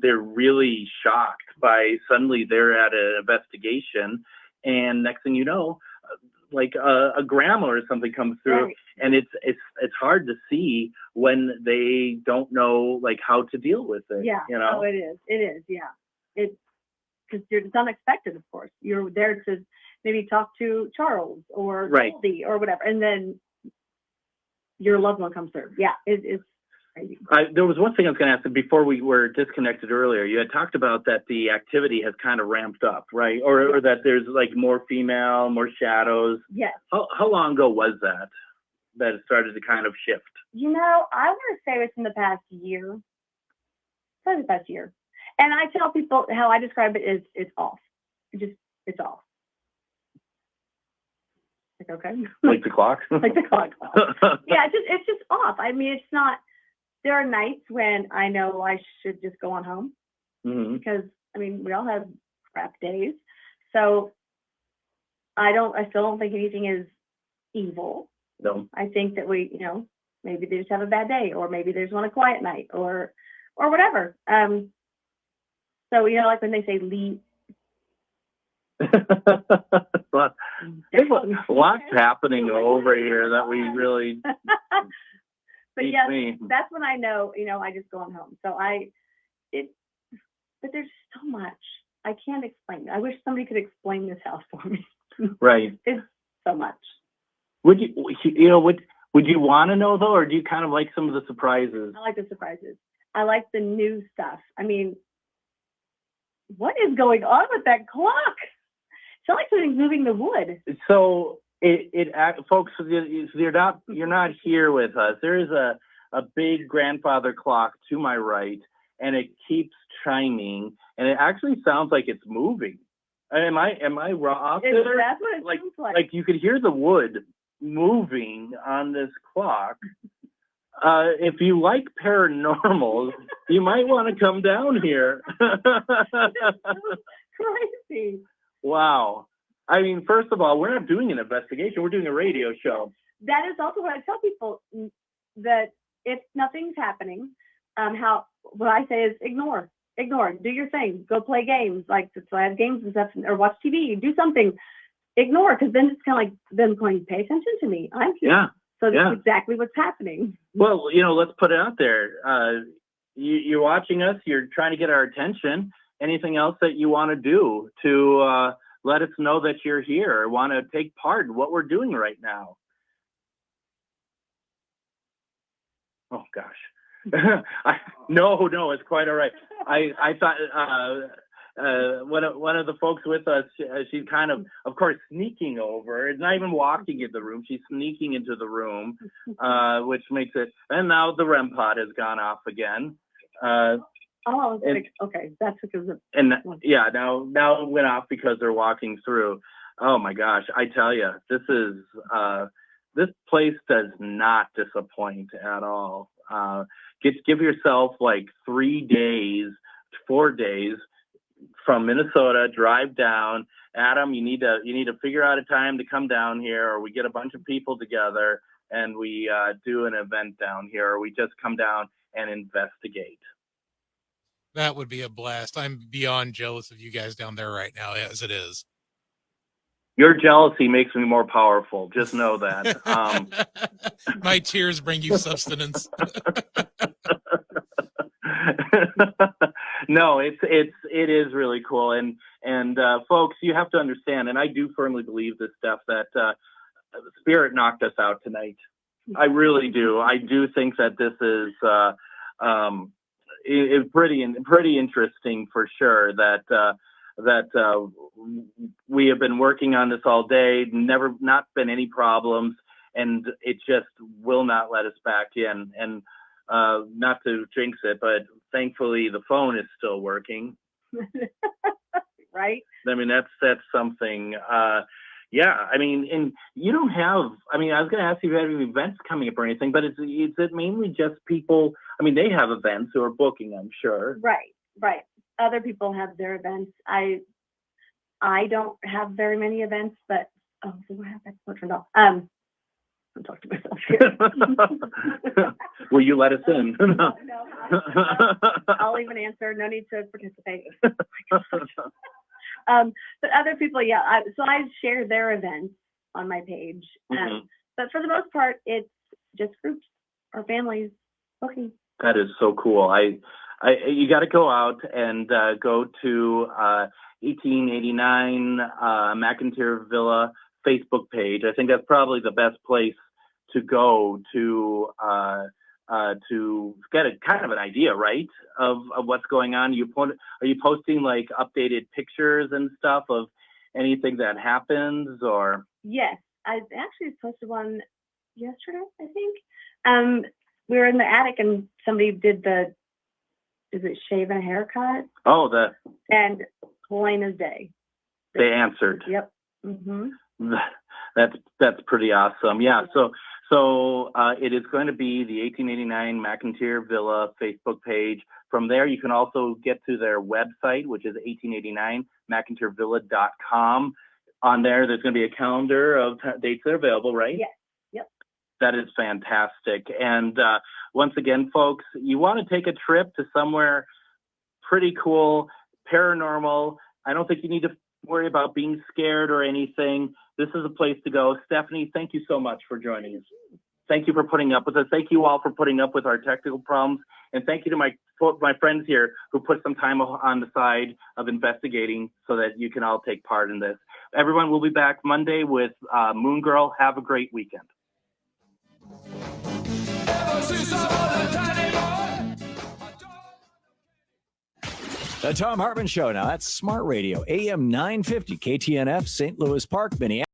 they're really shocked by suddenly they're at an investigation, and next thing you know, like a grandma or something comes through, right. And it's hard to see when they don't know like how to deal with it. Yeah, you know? Oh, it is. Yeah, it's because it's unexpected. Of course, you're there to maybe talk to Charles or right. Goldie or whatever, and then your loved one comes through. Yeah, it's crazy. There was one thing I was going to ask before we were disconnected earlier. You had talked about that the activity has kind of ramped up, right? Or that there's like more female, more shadows. Yes. How long ago was that it started to kind of shift? I want to say it's in the past year. Probably the past year. And I tell people how I describe it is it's off. It's off. Like, okay. Like the clock? Like the clock. Yeah, it's just off. I mean, it's not. There are nights when I know I should just go on home, mm-hmm. because I mean we all have crap days. So I still don't think anything is evil. No. I think that we, maybe they just have a bad day, or maybe they just want a quiet night, or whatever. So like when they say leave. There's lots happening over here that we really. But yes, that's when I know, I just go on home. So but there's so much. I can't explain it. I wish somebody could explain this house for me. Right. It's so much. Would you want to know though, or do you kind of like some of the surprises? I like the surprises. I like the new stuff. I mean, what is going on with that clock? It's not like something's moving the wood. So folks, you're not here with us. There is a big grandfather clock to my right, and it keeps chiming, and it actually sounds like it's moving. Am I off there? That's what it seems like. Like you could hear the wood moving on this clock. If you like paranormal, you might want to come down here. Crazy. Wow. I mean, first of all, we're not doing an investigation. We're doing a radio show. That is also what I tell people, that if nothing's happening, what I say is ignore, do your thing, go play games. Like, so I have games and stuff, or watch TV, do something, ignore, because then it's kind of like them going, pay attention to me. I'm here. Yeah. So that's exactly what's happening. Well, let's put it out there. You're watching us. You're trying to get our attention. Anything else that you want to do to let us know that you're here or want to take part in what we're doing right now? Oh, gosh. No, it's quite all right. I thought one of the folks with us, she's kind of course, sneaking over. It's not even walking in the room. She's sneaking into the room, which makes it. And now the REM pod has gone off again. Okay, that's because of. And yeah, now it went off because they're walking through. Oh my gosh, I tell you, this place does not disappoint at all. Give yourself like 3 days, 4 days from Minnesota, drive down. Adam, you need to figure out a time to come down here, or we get a bunch of people together and we do an event down here, or we just come down and investigate. That would be a blast. I'm beyond jealous of you guys down there right now, as it is. Your jealousy makes me more powerful. Just know that. My tears bring you sustenance. No, it is really cool. And folks, you have to understand, and I do firmly believe this stuff, that Spirit knocked us out tonight. I really do. I do think that this is pretty interesting for sure, that we have been working on this all day, not been any problems. and it just will not let us back in. And not to jinx it, but thankfully the phone is still working. Right? I mean, that's something. Yeah, I mean, and you don't have. I mean, I was going to ask you if you had any events coming up or anything, but is it mainly just people? I mean, they have events who are booking, I'm sure. Right. Other people have their events. I don't have very many events, but so what happened? What turned off? I'm talking to myself here. Will you let us in? No. I'll even answer. No need to participate. But other people, yeah. So I share their events on my page. But for the most part, it's just groups or families booking. That is so cool. You got to go out and go to 1889 McIntyre Villa Facebook page. I think that's probably the best place to go to get a kind of an idea, right, of what's going on. Are you posting like updated pictures and stuff of anything that happens, or? Yes, I actually posted one yesterday, I think. We were in the attic and somebody did is it shave and a haircut? Oh, and plain as day. They answered. Yep. Mm-hmm. That's pretty awesome. Yeah. So it is going to be the 1889 McIntyre Villa Facebook page. From there, you can also get to their website, which is 1889McIntyrevilla.com. On there's going to be a calendar of dates that are available, right? Yes. Yep. That is fantastic. And once again, folks, you want to take a trip to somewhere pretty cool, paranormal. I don't think you need to worry about being scared or anything. This is a place to go. Stephanie, thank you so much for joining us. Thank you for putting up with us. Thank you all for putting up with our technical problems. And thank you to my friends here who put some time on the side of investigating so that you can all take part in this. Everyone will be back Monday with Moon Girl. Have a great weekend. The Tom Hartman Show. Now that's Smart Radio, AM 950, KTNF, St. Louis Park, Minneapolis.